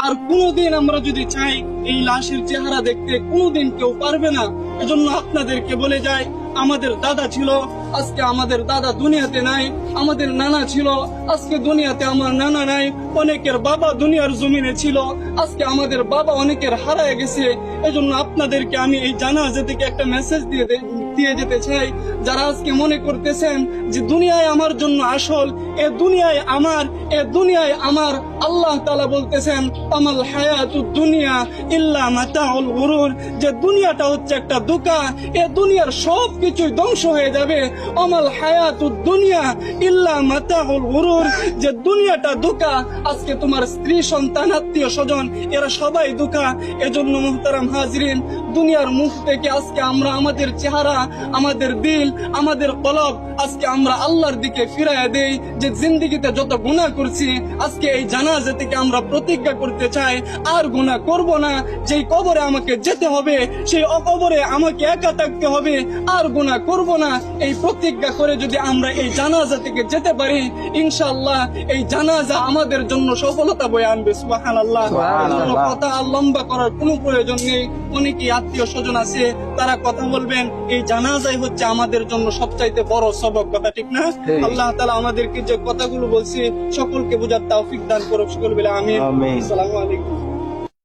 আর কোনোদিন আমরা যদি চাই এই লাশের চেহারা দেখতে, কোনোদিন কেউ পারবে না। এজন্য আপনাদেরকে বলে যাই, আমাদের দাদা ছিল, আজকে আমাদের দাদা দুনিয়াতে নাই। আমাদের নানা ছিল, আজকে দুনিয়াতে আমার নানা নাই। অনেকের বাবা দুনিয়ার জমিনে ছিল, আজকে আমাদের বাবা অনেকের হারায় গেছে। এজন্য আপনাদেরকে আমি এই জানাজা থেকে একটা মেসেজ দিয়ে যেতে চাই। যারা আজকে মনে করতেছেন যে দুনিয়ায় আমার জন্য আসল, এ দুনিয়ায় আমার, এ দুনিয়ায় আমার, আল্লাহ তাআলা বলতেছেন আমাল হায়াতুদ দুনিয়া ইল্লা মাতাউল গুরুর, যে দুনিয়াটা হচ্ছে একটা ধোঁকা, এ দুনিয়ার সব কিছুই ধ্বংস হয়ে যাবে। আমাল হায়াতুদ দুনিয়া ইল্লা মাতাউল গুরুর, যে দুনিয়াটা ধোঁকা। আজকে তোমার স্ত্রী, সন্তান, আত্মীয় স্বজন এরা সবাই ধোঁকা। এজন্য মুহতারাম হাজরিন, দুনিয়ার মুখ থেকে আজকে আমরা আমাদের চেহারা, আমাদের দিল, আমাদের কলব আজকে আমরা আল্লাহর দিকে ফিরাইয়া দেই। যে জিন্দেগিতে যত গুনাহ করছি, আজকে এই জানাজা থেকে আমরা প্রতিজ্ঞা করতে চাই আর গুনাহ করব না। যেই কবরে আমাকে যেতে হবে, সেই কবরে আমাকে একা থাকতে হবে, আর গুনাহ করব না। এই প্রতিজ্ঞা করে যদি আমরা এই জানাজা থেকে যেতে পারি, ইনশাআল্লাহ এই জানাজা আমাদের জন্য সফলতা বয়ে আনবে। সুবহানাল্লাহ। কথা লম্বা করার কোনো প্রয়োজন নেই। অনেকেই আত্মীয় স্বজন আছে, তারা কথা বলবেন। এই জানাজাই হচ্ছে আমাদের জন্য সবচাইতে বড় সবক, কথা ঠিক না? আল্লাহ তাআলা আমাদেরকে যে কথাগুলো বলছি সকলকে বোঝার তৌফিক দান করুক। সকল বলে আমিন। আসসালামু আলাইকুম।